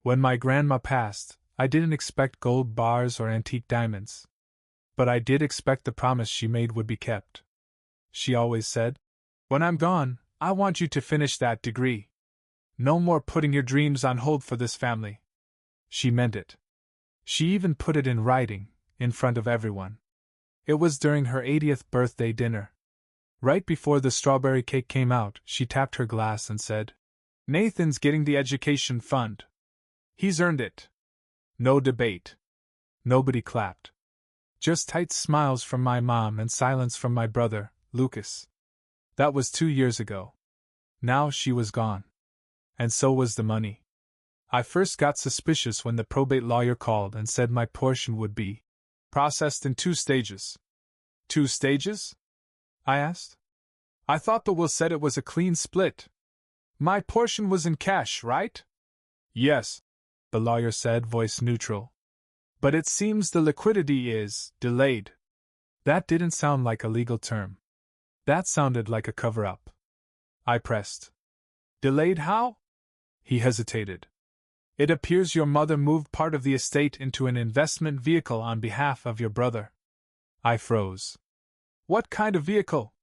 When my grandma passed, I didn't expect gold bars or antique diamonds. But I did expect the promise she made would be kept. She always said, "When I'm gone, I want you to finish that degree. No more putting your dreams on hold for this family." She meant it. She even put it in writing, in front of everyone. It was during her 80th birthday dinner. Right before the strawberry cake came out, she tapped her glass and said, "Nathan's getting the education fund. He's earned it." No debate. Nobody clapped. Just tight smiles from my mom and silence from my brother, Lucas. That was 2 years ago. Now she was gone. And so was the money. I first got suspicious when the probate lawyer called and said my portion would be processed in 2 stages. 2 stages? I asked. I thought the will said it was a clean split. My portion was in cash, right? Yes, the lawyer said, voice neutral. But it seems the liquidity is delayed. That didn't sound like a legal term. That sounded like a cover-up. I pressed. Delayed how? He hesitated. It appears your mother moved part of the estate into an investment vehicle on behalf of your brother. I froze. What kind of vehicle?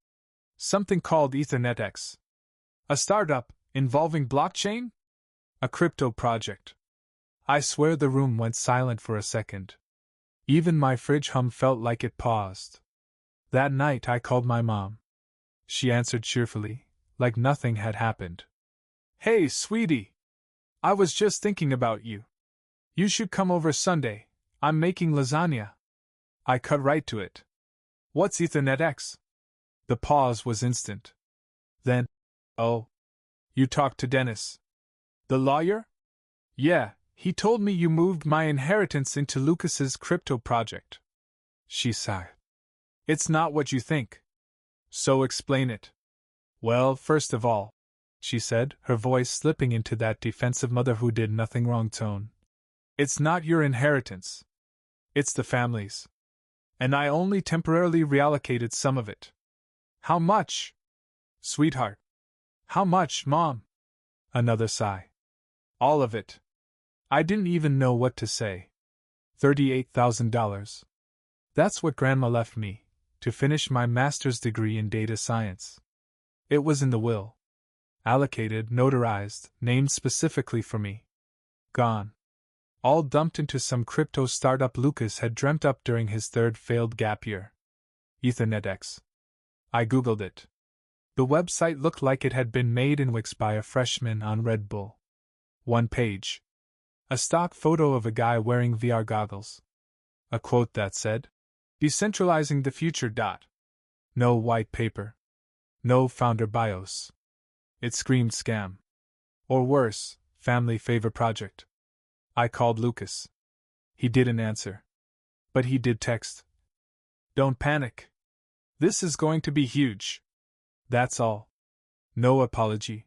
Something called EtherNetX. A startup involving blockchain? A crypto project. I swear the room went silent for a second. Even my fridge hum felt like it paused. That night I called my mom. She answered cheerfully, like nothing had happened. "Hey, sweetie. I was just thinking about you. You should come over Sunday. I'm making lasagna." I cut right to it. "What's EtherNetX?" The pause was instant. Then, "Oh. You talked to Dennis. The lawyer?" "Yeah, he told me you moved my inheritance into Lucas's crypto project." She sighed. "It's not what you think." "So explain it." "Well, first of all," she said, her voice slipping into that defensive mother-who-did-nothing-wrong tone, "it's not your inheritance. It's the family's. And I only temporarily reallocated some of it." "How much?" "Sweetheart." "How much, Mom?" Another sigh. "All of it." I didn't even know what to say. $38,000. That's what Grandma left me, to finish my master's degree in data science. It was in the will. Allocated, notarized, named specifically for me. Gone. All dumped into some crypto startup Lucas had dreamt up during his 3rd failed gap year. EtherNetX. I googled it. The website looked like it had been made in Wix by a freshman on Red Bull. 1 page. A stock photo of a guy wearing VR goggles. A quote that said, "Decentralizing the future." No white paper. No founder bios. It screamed scam. Or worse, family favor project. I called Lucas. He didn't answer. But he did text. "Don't panic. This is going to be huge." That's all. No apology.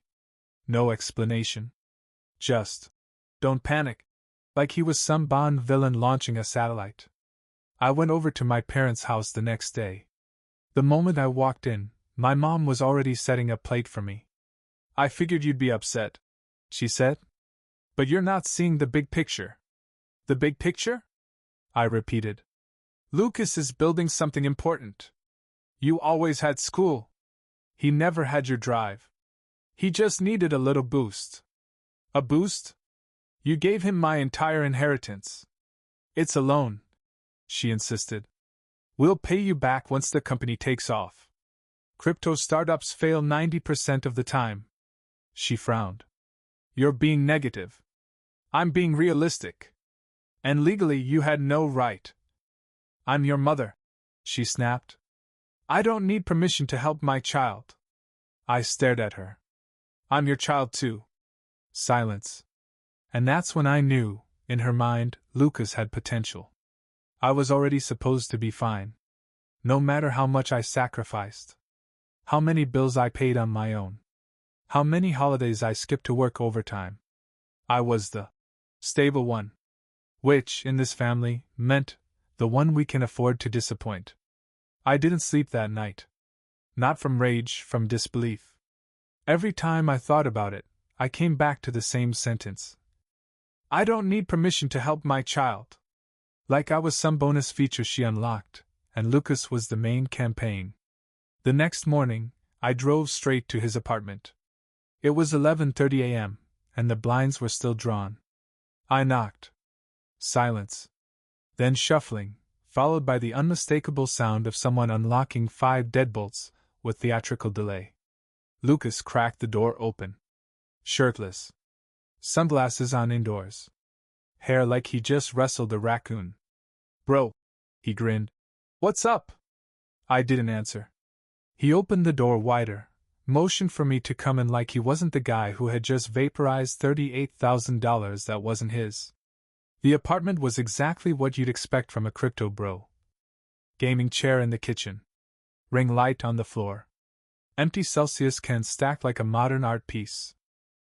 No explanation. Just, "Don't panic." Like he was some Bond villain launching a satellite. I went over to my parents' house the next day. The moment I walked in, my mom was already setting a plate for me. "I figured you'd be upset," she said. "But you're not seeing the big picture." "The big picture?" I repeated. "Lucas is building something important. You always had school. He never had your drive. He just needed a little boost." "A boost?" "You gave him my entire inheritance." "It's a loan," she insisted. "We'll pay you back once the company takes off. Crypto startups fail 90% of the time." She frowned. "You're being negative." "I'm being realistic. And legally you had no right." "I'm your mother," she snapped. "I don't need permission to help my child." I stared at her. "I'm your child too." Silence. And that's when I knew, in her mind, Lucas had potential. I was already supposed to be fine. No matter how much I sacrificed. How many bills I paid on my own. How many holidays I skipped to work overtime. I was the stable one. Which, in this family, meant the one we can afford to disappoint. I didn't sleep that night. Not from rage, from disbelief. Every time I thought about it, I came back to the same sentence. I don't need permission to help my child. Like I was some bonus feature she unlocked, and Lucas was the main campaign. The next morning, I drove straight to his apartment. It was 11:30 a.m., and the blinds were still drawn. I knocked. Silence. Then shuffling, followed by the unmistakable sound of someone unlocking 5 deadbolts with theatrical delay. Lucas cracked the door open. Shirtless. Sunglasses on indoors. Hair like he just wrestled a raccoon. Bro. He grinned. What's up? I didn't answer. He opened the door wider, motioned for me to come in like he wasn't the guy who had just vaporized $38,000 that wasn't his. The apartment was exactly what you'd expect from a crypto bro. Gaming chair in the kitchen. Ring light on the floor. Empty Celsius cans stacked like a modern art piece.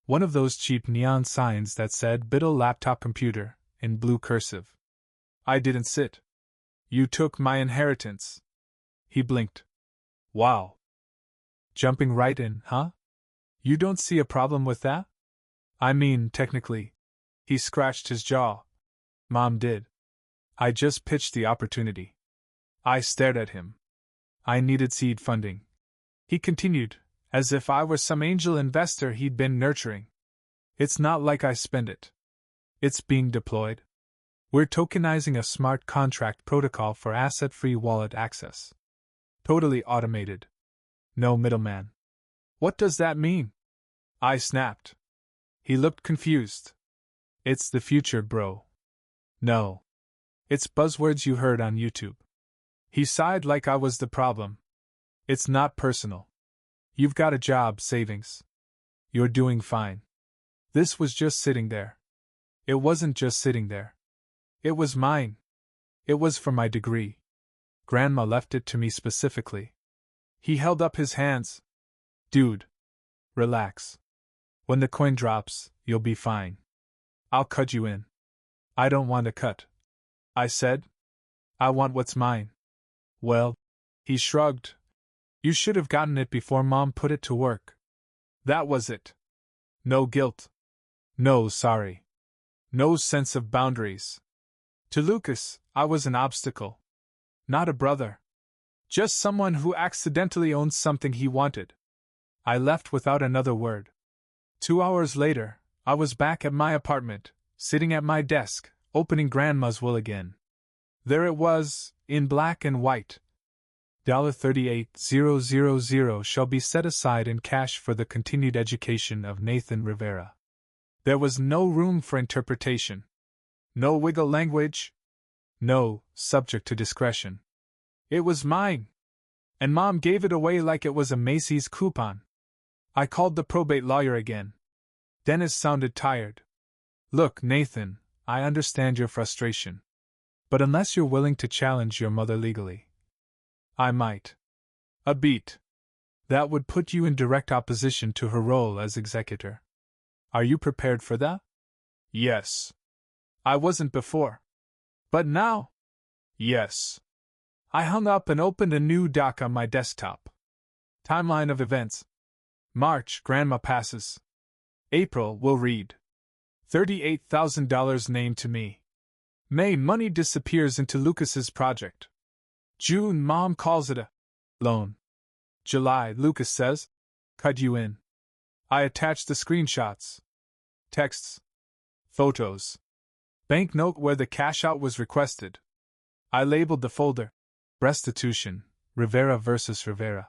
One of those cheap neon signs that said Biddle Laptop Computer in blue cursive. I didn't sit. You took my inheritance. He blinked. Wow. Jumping right in, huh? You don't see a problem with that? I mean, technically. He scratched his jaw. Mom did. I just pitched the opportunity. I stared at him. I needed seed funding. He continued, as if I were some angel investor he'd been nurturing. It's not like I spend it. It's being deployed. We're tokenizing a smart contract protocol for asset-free wallet access. Totally automated. No middleman. What does that mean? I snapped. He looked confused. It's the future, bro. No. It's buzzwords you heard on YouTube. He sighed like I was the problem. It's not personal. You've got a job, savings. You're doing fine. This was just sitting there. It wasn't just sitting there. It was mine. It was for my degree. Grandma left it to me specifically. He held up his hands. Dude. Relax. When the coin drops, you'll be fine. I'll cut you in. I don't want a cut. I said. I want what's mine. Well, he shrugged. You should have gotten it before Mom put it to work. That was it. No guilt. No sorry. No sense of boundaries. To Lucas, I was an obstacle. Not a brother. Just someone who accidentally owned something he wanted. I left without another word. 2 hours later, I was back at my apartment, sitting at my desk, opening Grandma's will again. There it was, in black and white. $38,000 shall be set aside in cash for the continued education of Nathan Rivera. There was no room for interpretation. No wiggle language. No, subject to discretion. It was mine. And Mom gave it away like it was a Macy's coupon. I called the probate lawyer again. Dennis sounded tired. Look, Nathan, I understand your frustration. But unless you're willing to challenge your mother legally, I might. A beat. That would put you in direct opposition to her role as executor. Are you prepared for that? Yes. I wasn't before. But now? Yes. I hung up and opened a new doc on my desktop. Timeline of events. March, Grandma passes. April, we'll read. $38,000 named to me. May, money disappears into Lucas's project. June, Mom calls it a loan. July, Lucas says, cut you in. I attach the screenshots. Texts. Photos. Banknote where the cash out was requested. I labeled the folder, Restitution, Rivera versus Rivera.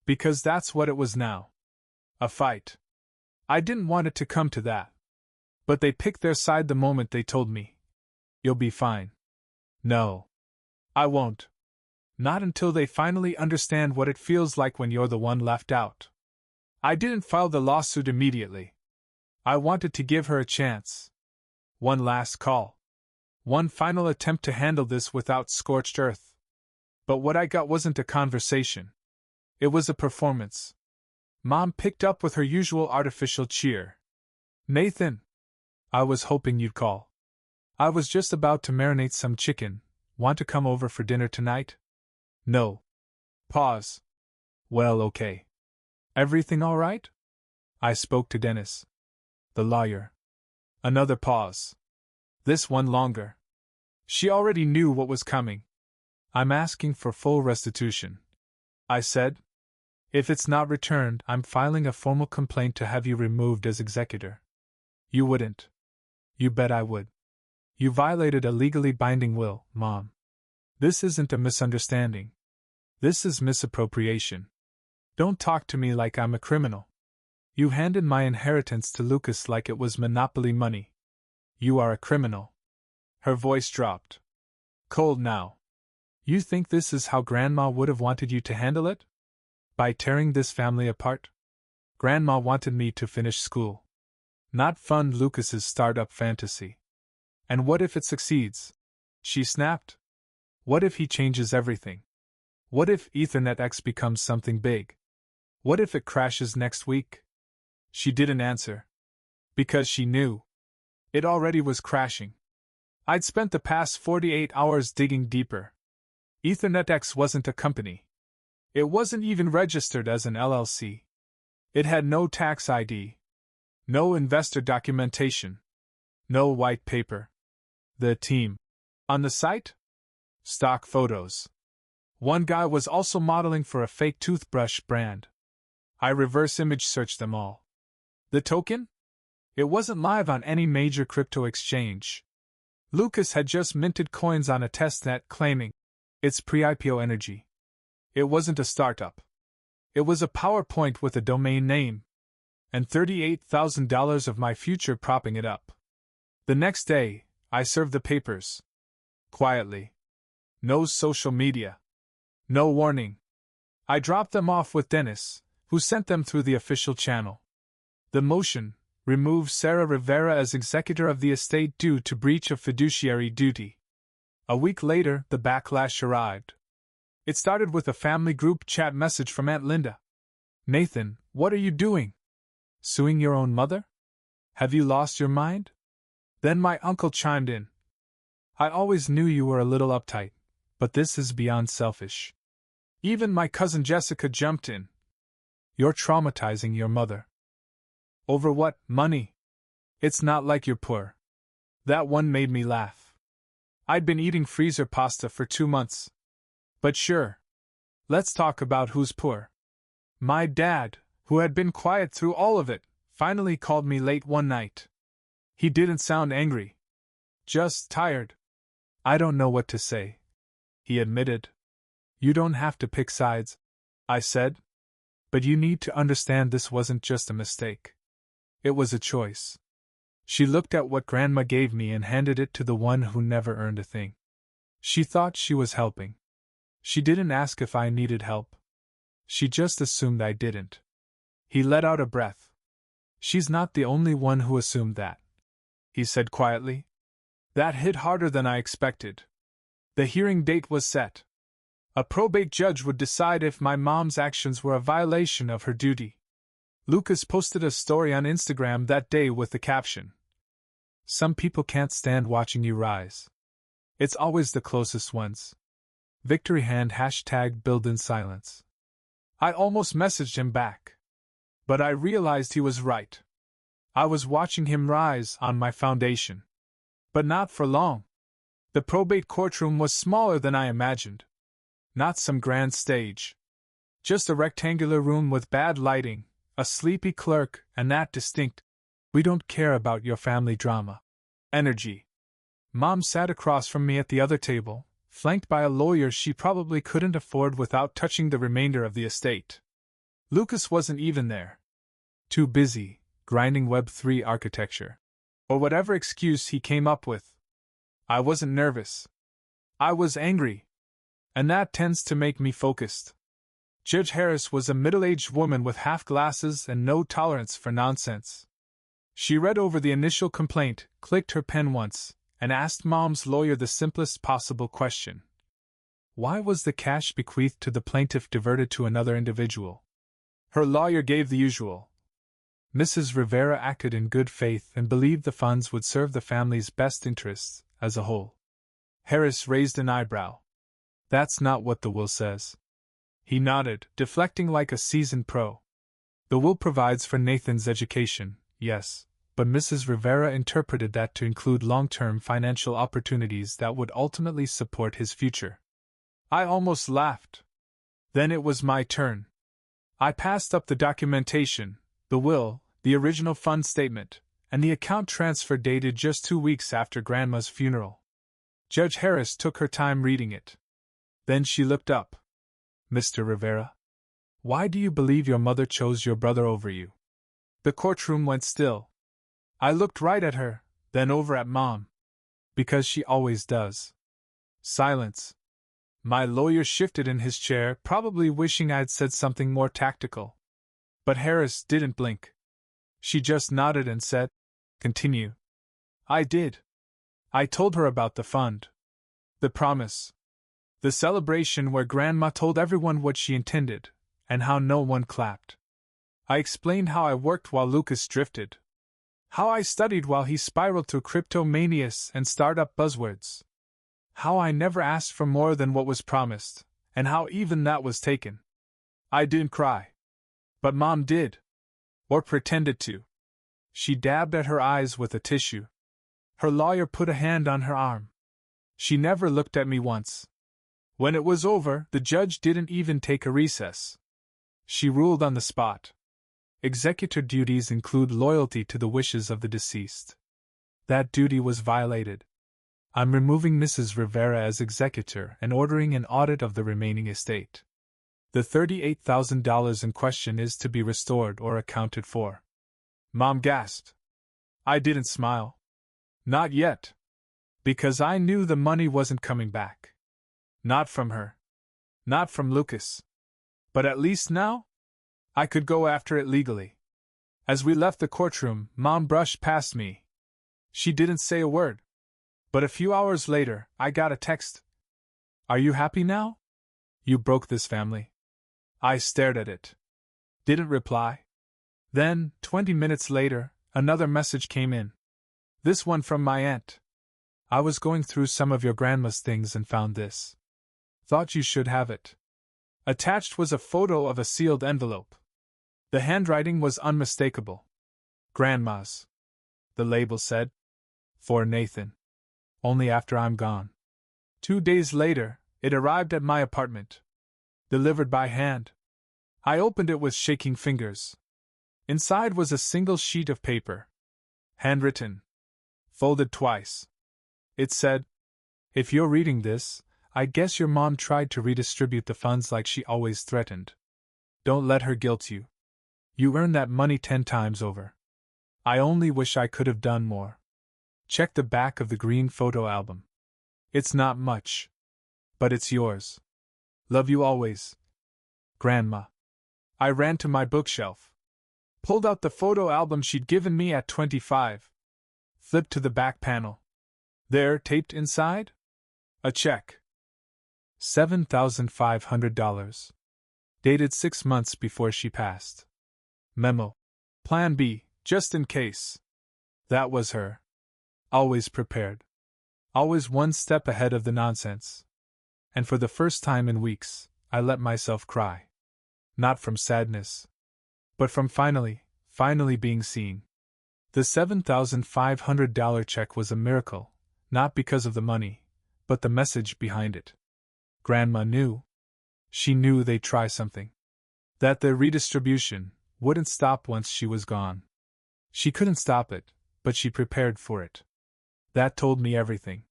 Because that's what it was now. A fight. I didn't want it to come to that. But they picked their side the moment they told me. You'll be fine. No. I won't. Not until they finally understand what it feels like when you're the one left out. I didn't file the lawsuit immediately. I wanted to give her a chance. One last call. One final attempt to handle this without scorched earth. But what I got wasn't a conversation. It was a performance. Mom picked up with her usual artificial cheer. Nathan! I was hoping you'd call. I was just about to marinate some chicken. Want to come over for dinner tonight? No. Pause. Well, okay. Everything all right? I spoke to Dennis. The lawyer. Another pause. This one longer. She already knew what was coming. I'm asking for full restitution, I said. If it's not returned, I'm filing a formal complaint to have you removed as executor. You wouldn't. You bet I would. You violated a legally binding will, Mom. This isn't a misunderstanding. This is misappropriation. Don't talk to me like I'm a criminal. You handed my inheritance to Lucas like it was monopoly money. You are a criminal. Her voice dropped. Cold now. You think this is how Grandma would have wanted you to handle it? By tearing this family apart? Grandma wanted me to finish school, not fund Lucas's startup fantasy. And what if it succeeds? She snapped. What if he changes everything? What if Ethernet X becomes something big? What if it crashes next week? She didn't answer. Because she knew. It already was crashing. I'd spent the past 48 hours digging deeper. Ethernet X wasn't a company. It wasn't even registered as an LLC. It had no tax ID. No investor documentation. No white paper. The team. On the site? Stock photos. One guy was also modeling for a fake toothbrush brand. I reverse image searched them all. The token? It wasn't live on any major crypto exchange. Lucas had just minted coins on a testnet claiming it's pre-IPO energy. It wasn't a startup. It was a PowerPoint with a domain name, and $38,000 of my future propping it up. The next day, I served the papers. Quietly. No social media. No warning. I dropped them off with Dennis, who sent them through the official channel. The motion removed Sarah Rivera as executor of the estate due to breach of fiduciary duty. A week later, the backlash arrived. It started with a family group chat message from Aunt Linda. Nathan, what are you doing? Suing your own mother? Have you lost your mind? Then my uncle chimed in. I always knew you were a little uptight, but this is beyond selfish. Even my cousin Jessica jumped in. You're traumatizing your mother. Over what, money? It's not like you're poor. That one made me laugh. I'd been eating freezer pasta for 2 months. But sure. Let's talk about who's poor. My dad, who had been quiet through all of it, finally called me late one night. He didn't sound angry. Just tired. I don't know what to say, he admitted. You don't have to pick sides, I said. But you need to understand this wasn't just a mistake. It was a choice. She looked at what Grandma gave me and handed it to the one who never earned a thing. She thought she was helping. She didn't ask if I needed help. She just assumed I didn't. He let out a breath. She's not the only one who assumed that, he said quietly. That hit harder than I expected. The hearing date was set. A probate judge would decide if my mom's actions were a violation of her duty. Lucas posted a story on Instagram that day with the caption, Some people can't stand watching you rise. It's always the closest ones. Victory hand # build in silence. I almost messaged him back. But I realized he was right. I was watching him rise on my foundation. But not for long. The probate courtroom was smaller than I imagined. Not some grand stage. Just a rectangular room with bad lighting, a sleepy clerk, and that distinct, we don't care about your family drama energy. Mom sat across from me at the other table, flanked by a lawyer she probably couldn't afford without touching the remainder of the estate. Lucas wasn't even there. Too busy, grinding Web3 architecture. Or whatever excuse he came up with. I wasn't nervous. I was angry. And that tends to make me focused. Judge Harris was a middle-aged woman with half glasses and no tolerance for nonsense. She read over the initial complaint, clicked her pen once, and asked Mom's lawyer the simplest possible question. Why was the cash bequeathed to the plaintiff diverted to another individual? Her lawyer gave the usual. Mrs. Rivera acted in good faith and believed the funds would serve the family's best interests as a whole. Harris raised an eyebrow. That's not what the will says. He nodded, deflecting like a seasoned pro. The will provides for Nathan's education, yes, but Mrs. Rivera interpreted that to include long-term financial opportunities that would ultimately support his future. I almost laughed. Then it was my turn. I passed up the documentation, the will, the original fund statement, and the account transfer dated just 2 weeks after Grandma's funeral. Judge Harris took her time reading it. Then she looked up. Mr. Rivera, why do you believe your mother chose your brother over you? The courtroom went still. I looked right at her, then over at Mom. Because she always does. Silence. My lawyer shifted in his chair, probably wishing I'd said something more tactical. But Harris didn't blink. She just nodded and said, "Continue." I did. I told her about the fund. The promise. The celebration where Grandma told everyone what she intended, and how no one clapped. I explained how I worked while Lucas drifted. How I studied while he spiraled through cryptomanias and startup buzzwords. How I never asked for more than what was promised, and how even that was taken. I didn't cry. But Mom did. Or pretended to. She dabbed at her eyes with a tissue. Her lawyer put a hand on her arm. She never looked at me once. When it was over, the judge didn't even take a recess. She ruled on the spot. Executor duties include loyalty to the wishes of the deceased. That duty was violated. I'm removing Mrs. Rivera as executor and ordering an audit of the remaining estate. The $38,000 in question is to be restored or accounted for. Mom gasped. I didn't smile. Not yet. Because I knew the money wasn't coming back. Not from her. Not from Lucas. But at least now, I could go after it legally. As we left the courtroom, Mom brushed past me. She didn't say a word. But a few hours later, I got a text. Are you happy now? You broke this family. I stared at it. Didn't reply. Then, 20 minutes later, another message came in. This one from my aunt. I was going through some of your grandma's things and found this. Thought you should have it. Attached was a photo of a sealed envelope. The handwriting was unmistakable. Grandma's. The label said. For Nathan. Only after I'm gone. 2 days later, it arrived at my apartment. Delivered by hand. I opened it with shaking fingers. Inside was a single sheet of paper. Handwritten. Folded twice. It said, If you're reading this, I guess your mom tried to redistribute the funds like she always threatened. Don't let her guilt you. You earned that money 10 times over. I only wish I could have done more. Check the back of the green photo album. It's not much. But it's yours. Love you always. Grandma. I ran to my bookshelf. Pulled out the photo album she'd given me at 25. Flipped to the back panel. There, taped inside? A check. $7,500. Dated 6 months before she passed. Memo. Plan B, just in case. That was her. Always prepared. Always one step ahead of the nonsense. And for the first time in weeks, I let myself cry. Not from sadness. But from finally being seen. The $7,500 check was a miracle, not because of the money, but the message behind it. Grandma knew. She knew they'd try something. That the redistribution wouldn't stop once she was gone. She couldn't stop it, but she prepared for it. That told me everything.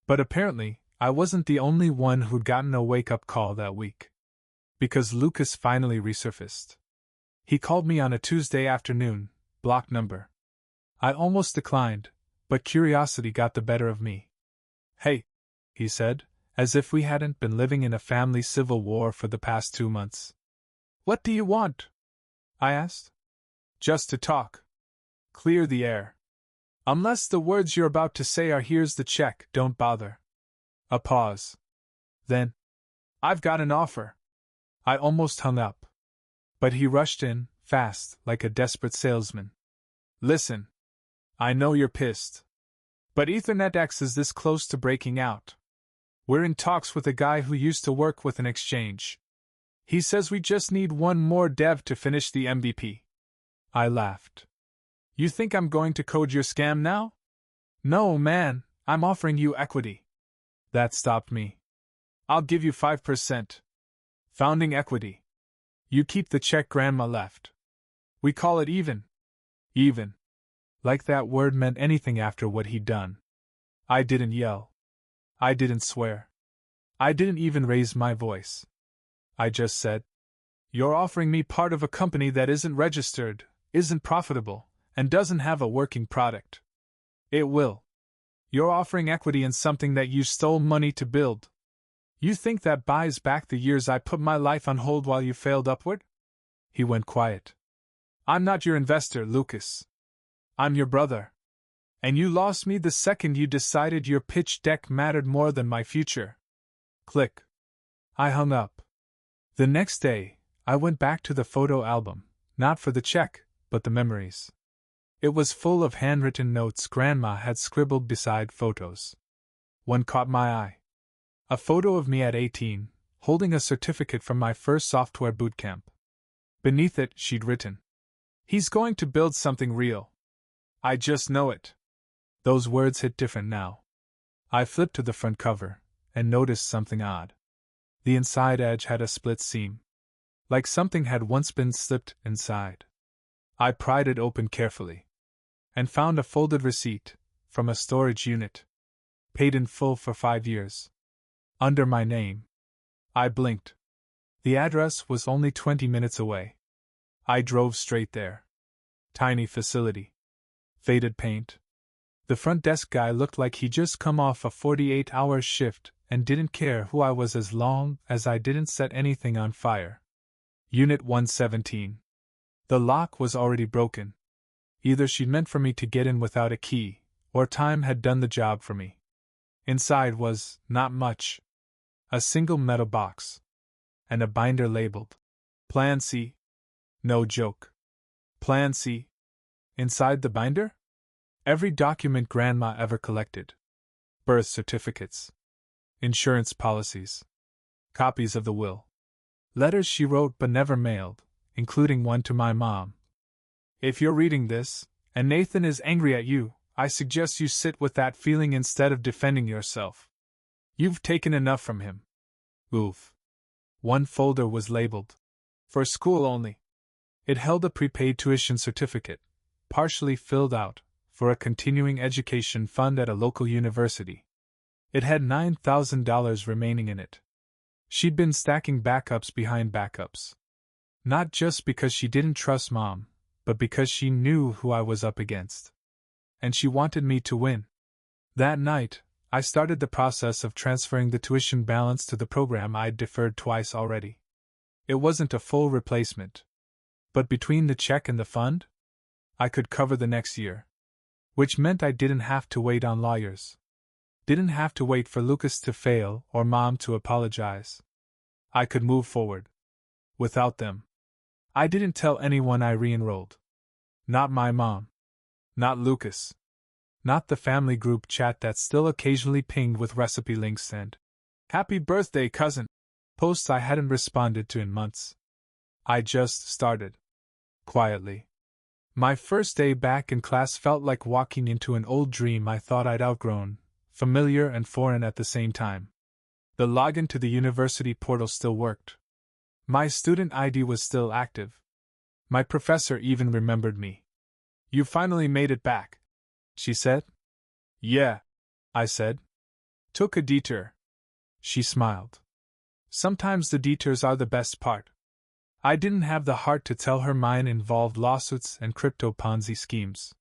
But apparently, I wasn't the only one who'd gotten a wake-up call that week. Because Lucas finally resurfaced. He called me on a Tuesday afternoon, block number. I almost declined, but curiosity got the better of me. Hey, he said, as if we hadn't been living in a family civil war for the past 2 months. What do you want? I asked. Just to talk. Clear the air. Unless the words you're about to say are here's the check, don't bother. A pause. Then, I've got an offer. I almost hung up. But he rushed in, fast, like a desperate salesman. Listen. I know you're pissed. But EthernetX is this close to breaking out. We're in talks with a guy who used to work with an exchange. He says we just need one more dev to finish the MVP. I laughed. You think I'm going to code your scam now? No, man, I'm offering you equity. That stopped me. I'll give you 5%. Founding equity. You keep the check Grandma left. We call it even. Even. Like that word meant anything after what he'd done. I didn't yell. I didn't swear. I didn't even raise my voice. I just said, "You're offering me part of a company that isn't registered, isn't profitable, and doesn't have a working product. It will. You're offering equity in something that you stole money to build. You think that buys back the years I put my life on hold while you failed upward?" He went quiet. "I'm not your investor, Lucas. I'm your brother. And you lost me the second you decided your pitch deck mattered more than my future." Click. I hung up. The next day, I went back to the photo album, not for the check, but the memories. It was full of handwritten notes Grandma had scribbled beside photos. One caught my eye. A photo of me at 18, holding a certificate from my first software bootcamp. Beneath it, she'd written, "He's going to build something real. I just know it." Those words hit different now. I flipped to the front cover, and noticed something odd. The inside edge had a split seam. Like something had once been slipped inside. I pried it open carefully. And found a folded receipt, from a storage unit. Paid in full for 5 years. Under my name. I blinked. The address was only 20 minutes away. I drove straight there. Tiny facility. Faded paint. The front desk guy looked like he'd just come off a 48-hour shift and didn't care who I was as long as I didn't set anything on fire. Unit 117. The lock was already broken. Either she'd meant for me to get in without a key, or time had done the job for me. Inside was not much. A single metal box. And a binder labeled Plan C. No joke. Plan C. Inside the binder? Every document Grandma ever collected. Birth certificates. Insurance policies. Copies of the will. Letters she wrote but never mailed, including one to my mom. If you're reading this, and Nathan is angry at you, I suggest you sit with that feeling instead of defending yourself. You've taken enough from him. Oof. One folder was labeled For School Only. It held a prepaid tuition certificate, partially filled out, for a continuing education fund at a local university. It had $9,000 remaining in it. She'd been stacking backups behind backups. Not just because she didn't trust Mom, but because she knew who I was up against. And she wanted me to win. That night, I started the process of transferring the tuition balance to the program I'd deferred twice already. It wasn't a full replacement. But between the check and the fund, I could cover the next year. Which meant I didn't have to wait on lawyers. Didn't have to wait for Lucas to fail or Mom to apologize. I could move forward. Without them. I didn't tell anyone I re-enrolled. Not my mom. Not Lucas. Not the family group chat that still occasionally pinged with recipe links and "Happy birthday, cousin" posts I hadn't responded to in months. I just started. Quietly. My first day back in class felt like walking into an old dream I thought I'd outgrown, familiar and foreign at the same time. The login to the university portal still worked. My student ID was still active. My professor even remembered me. "You finally made it back," she said. "Yeah," I said. "Took a detour." She smiled. Sometimes the detours are the best part. I didn't have the heart to tell her mine involved lawsuits and crypto Ponzi schemes.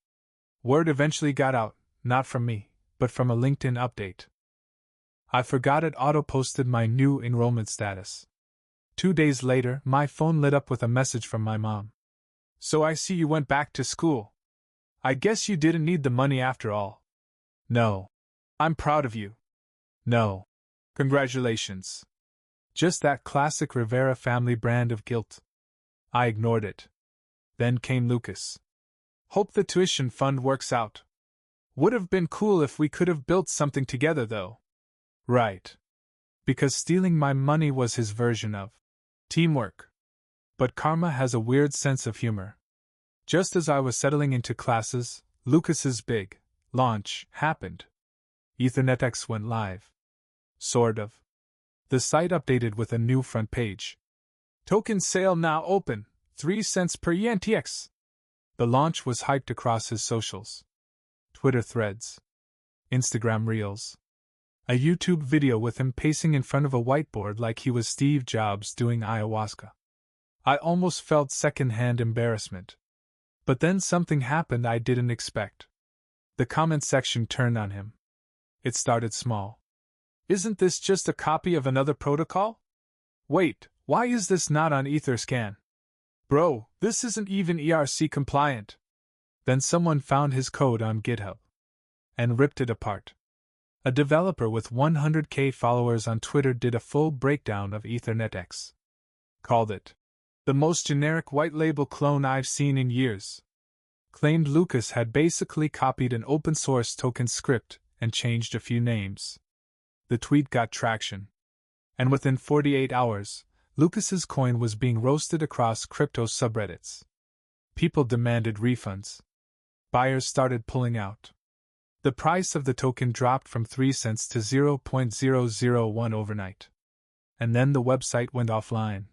Word eventually got out, not from me, but from a LinkedIn update. I forgot it auto-posted my new enrollment status. 2 days later, my phone lit up with a message from my mom. "So I see you went back to school. I guess you didn't need the money after all." "No. I'm proud of you." "No. Congratulations." Just that classic Rivera family brand of guilt. I ignored it. Then came Lucas. "Hope the tuition fund works out. Would have been cool if we could have built something together, though." Right. Because stealing my money was his version of teamwork. But karma has a weird sense of humor. Just as I was settling into classes, Lucas's big launch happened. EthernetX went live. Sort of. The site updated with a new front page. Token sale now open, 3 cents per ENTX. The launch was hyped across his socials. Twitter threads. Instagram reels. A YouTube video with him pacing in front of a whiteboard like he was Steve Jobs doing ayahuasca. I almost felt second-hand embarrassment. But then something happened I didn't expect. The comment section turned on him. It started small. Isn't this just a copy of another protocol? Wait, why is this not on Etherscan? Bro, this isn't even ERC compliant. Then someone found his code on GitHub and ripped it apart. A developer with 100K followers on Twitter did a full breakdown of EthernetX. Called it the most generic white label clone I've seen in years. Claimed Lucas had basically copied an open source token script and changed a few names. The tweet got traction. And within 48 hours, Lucas's coin was being roasted across crypto subreddits. People demanded refunds. Buyers started pulling out. The price of the token dropped from 3 cents to 0.001 overnight. And then the website went offline.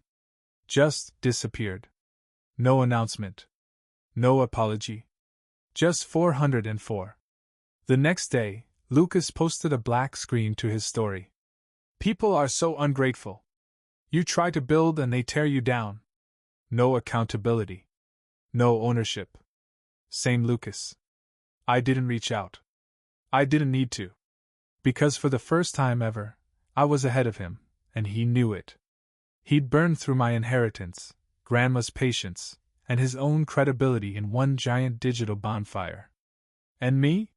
Just disappeared. No announcement. No apology. Just 404. The next day, Lucas posted a black screen to his story. People are so ungrateful. You try to build and they tear you down. No accountability. No ownership. Same Lucas. I didn't reach out. I didn't need to. Because for the first time ever, I was ahead of him, and he knew it. He'd burned through my inheritance, Grandma's patience, and his own credibility in one giant digital bonfire. And me?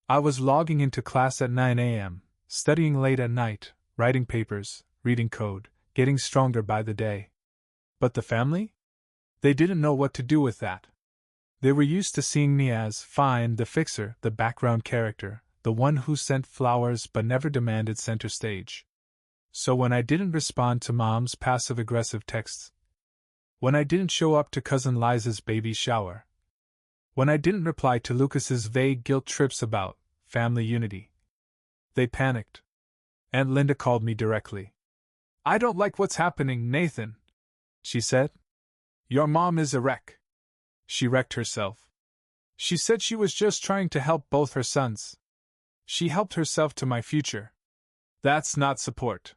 I was logging into class at 9 a.m., studying late at night, writing papers, reading code, getting stronger by the day. But the family? They didn't know what to do with that. They were used to seeing me as Fine the fixer, the background character, the one who sent flowers but never demanded center stage. So when I didn't respond to Mom's passive-aggressive texts, when I didn't show up to Cousin Liza's baby shower, when I didn't reply to Lucas's vague guilt trips about family unity, they panicked. Aunt Linda called me directly. I don't like what's happening, Nathan, she said. Your mom is a wreck. She wrecked herself. She said she was just trying to help both her sons. She helped herself to my future. That's not support.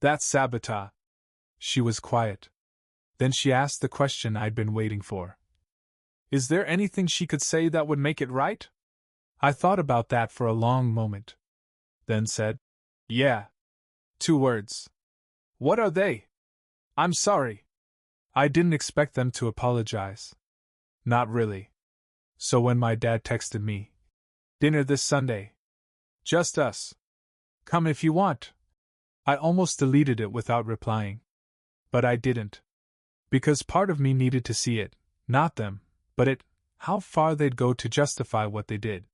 That's sabotage. She was quiet. Then she asked the question I'd been waiting for. Is there anything she could say that would make it right? I thought about that for a long moment. Then said, yeah. 2 words. What are they? I'm sorry. I didn't expect them to apologize. Not really. So when my dad texted me, dinner this Sunday. Just us. Come if you want. I almost deleted it without replying. But I didn't. Because part of me needed to see it, not them, but it, how far they'd go to justify what they did.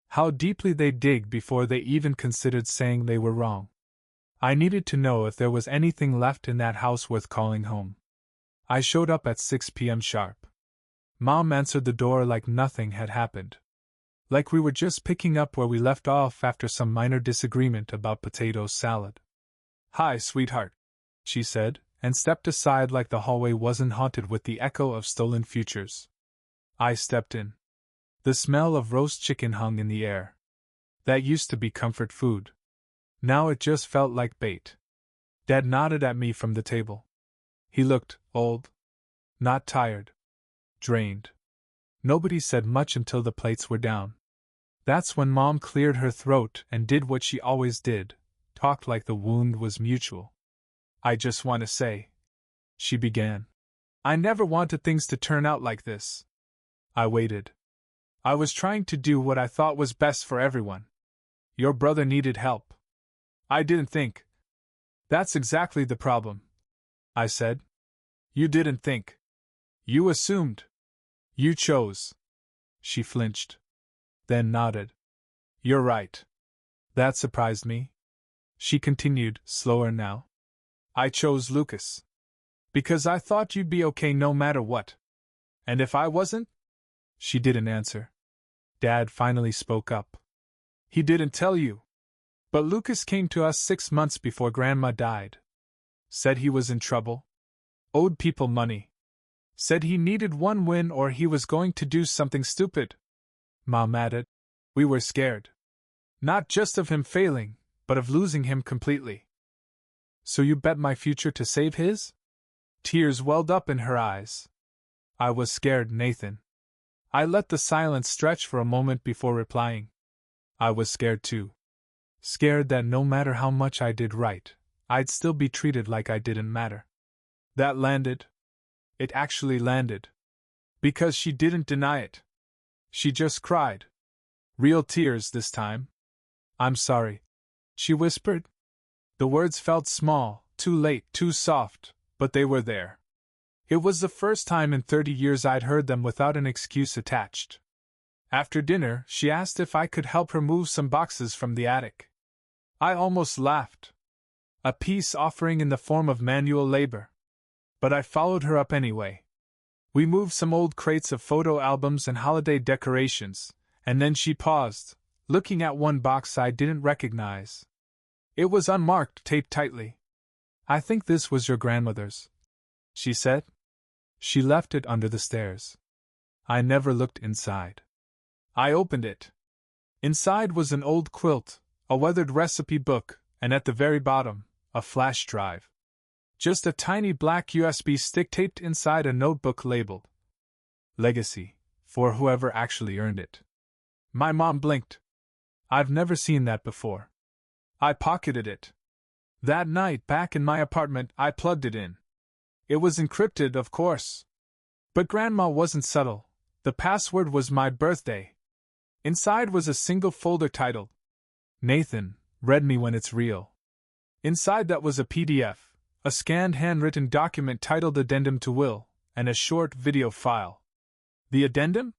How deeply they'd dig before they even considered saying they were wrong. I needed to know if there was anything left in that house worth calling home. I showed up at 6 p.m. sharp. Mom answered the door like nothing had happened. Like we were just picking up where we left off after some minor disagreement about potato salad. Hi, sweetheart, she said, and stepped aside like the hallway wasn't haunted with the echo of stolen futures. I stepped in. The smell of roast chicken hung in the air. That used to be comfort food. Now it just felt like bait. Dad nodded at me from the table. He looked old. Not tired. Drained. Nobody said much until the plates were down. That's when Mom cleared her throat and did what she always did, talked like the wound was mutual. I just want to say, she began. I never wanted things to turn out like this. I waited. I was trying to do what I thought was best for everyone. Your brother needed help. I didn't think. That's exactly the problem, I said. You didn't think. You assumed. You chose. She flinched. Then nodded. You're right. That surprised me. She continued, slower now. I chose Lucas. Because I thought you'd be okay no matter what. And if I wasn't? She didn't answer. Dad finally spoke up. He didn't tell you. But Lucas came to us 6 months before Grandma died. Said he was in trouble. Owed people money. Said he needed one win or he was going to do something stupid. Mom added. We were scared. Not just of him failing, but of losing him completely. So you bet my future to save his? Tears welled up in her eyes. I was scared, Nathan. I let the silence stretch for a moment before replying. I was scared too. Scared that no matter how much I did right, I'd still be treated like I didn't matter. That landed. It actually landed. Because she didn't deny it. She just cried. Real tears this time. I'm sorry, she whispered. The words felt small, too late, too soft, but they were there. It was the first time in 30 years I'd heard them without an excuse attached. After dinner, she asked if I could help her move some boxes from the attic. I almost laughed. A peace offering in the form of manual labor. But I followed her up anyway. We moved some old crates of photo albums and holiday decorations, and then she paused, looking at one box I didn't recognize. It was unmarked, taped tightly. I think this was your grandmother's, she said. She left it under the stairs. I never looked inside. I opened it. Inside was an old quilt, a weathered recipe book, and at the very bottom, a flash drive. Just a tiny black USB stick taped inside a notebook labeled Legacy, for whoever actually earned it. My mom blinked. I've never seen that before. I pocketed it. That night, back in my apartment, I plugged it in. It was encrypted, of course. But Grandma wasn't subtle. The password was my birthday. Inside was a single folder titled, Nathan, read me when it's real. Inside that was a PDF, a scanned handwritten document titled Addendum to Will, and a short video file. The addendum?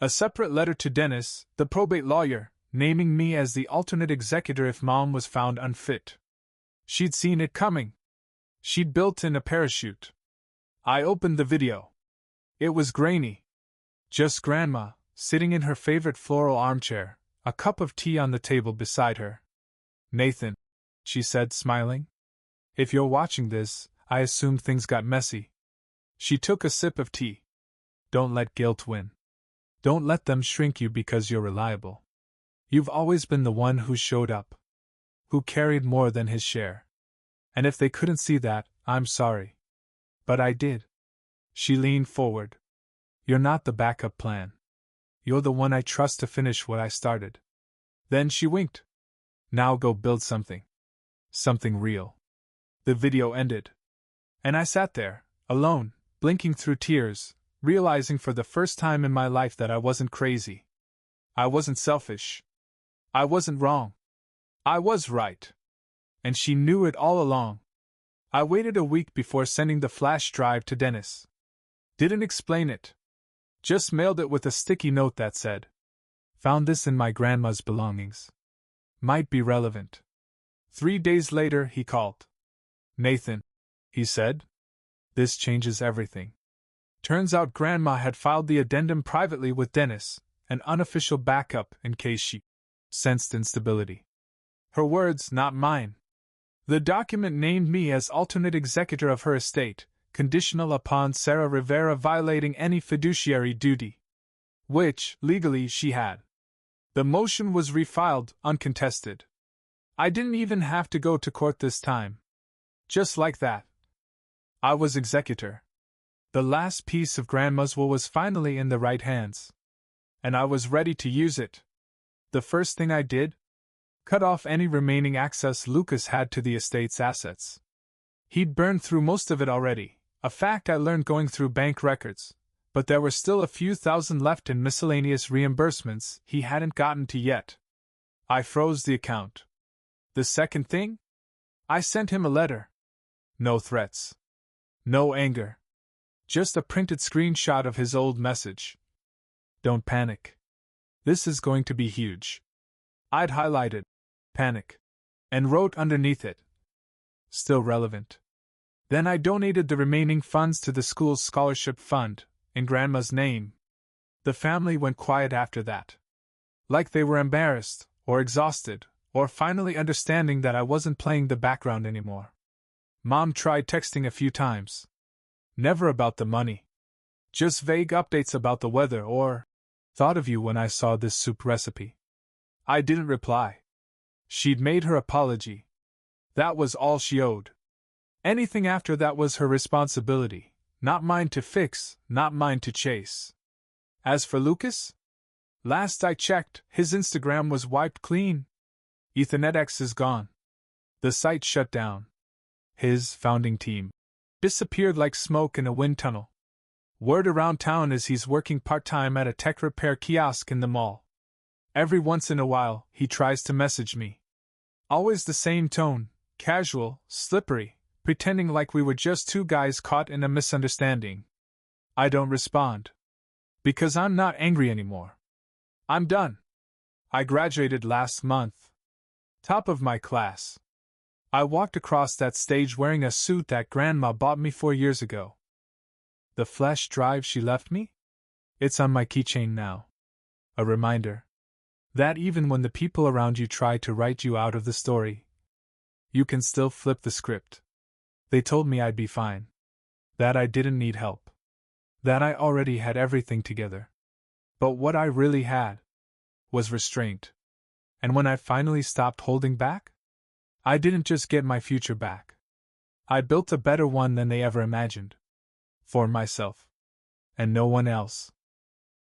A separate letter to Dennis, the probate lawyer, naming me as the alternate executor if Mom was found unfit. She'd seen it coming. She'd built in a parachute. I opened the video. It was grainy. Just Grandma, sitting in her favorite floral armchair, a cup of tea on the table beside her. Nathan, she said, smiling. If you're watching this, I assume things got messy. She took a sip of tea. Don't let guilt win. Don't let them shrink you because you're reliable. You've always been the one who showed up. Who carried more than his share. And if they couldn't see that, I'm sorry. But I did. She leaned forward. You're not the backup plan. You're the one I trust to finish what I started. Then she winked. Now go build something. Something real. The video ended. And I sat there, alone, blinking through tears, realizing for the first time in my life that I wasn't crazy. I wasn't selfish. I wasn't wrong. I was right. And she knew it all along. I waited a week before sending the flash drive to Dennis. Didn't explain it. Just mailed it with a sticky note that said, Found this in my grandma's belongings. Might be relevant. 3 days later, he called. Nathan, he said. This changes everything. Turns out Grandma had filed the addendum privately with Dennis, an unofficial backup in case she sensed instability. Her words, not mine. The document named me as alternate executor of her estate, conditional upon Sarah Rivera violating any fiduciary duty. Which, legally, she had. The motion was refiled, uncontested. I didn't even have to go to court this time. Just like that. I was executor. The last piece of Grandma's will was finally in the right hands. And I was ready to use it. The first thing I did? Cut off any remaining access Lucas had to the estate's assets. He'd burned through most of it already, a fact I learned going through bank records, but there were still a few thousand left in miscellaneous reimbursements he hadn't gotten to yet. I froze the account. The second thing? I sent him a letter. No threats. No anger. Just a printed screenshot of his old message. Don't panic. This is going to be huge. I'd highlighted panic and wrote underneath it. Still relevant. Then I donated the remaining funds to the school's scholarship fund, in Grandma's name. The family went quiet after that. Like they were embarrassed, or exhausted, or finally understanding that I wasn't playing the background anymore. Mom tried texting a few times. Never about the money. Just vague updates about the weather or, thought of you when I saw this soup recipe. I didn't reply. She'd made her apology. That was all she owed. Anything after that was her responsibility, not mine to fix, not mine to chase. As for Lucas? Last I checked, his Instagram was wiped clean. EthernetX is gone. The site shut down. His founding team disappeared like smoke in a wind tunnel. Word around town is he's working part-time at a tech repair kiosk in the mall. Every once in a while, he tries to message me. Always the same tone, casual, slippery, pretending like we were just two guys caught in a misunderstanding. I don't respond. Because I'm not angry anymore. I'm done. I graduated last month. Top of my class. I walked across that stage wearing a suit that Grandma bought me 4 years ago. The flash drive she left me? It's on my keychain now. A reminder that even when the people around you try to write you out of the story, you can still flip the script. They told me I'd be fine. That I didn't need help. That I already had everything together. But what I really had was restraint. And when I finally stopped holding back, I didn't just get my future back. I built a better one than they ever imagined. For myself. And no one else.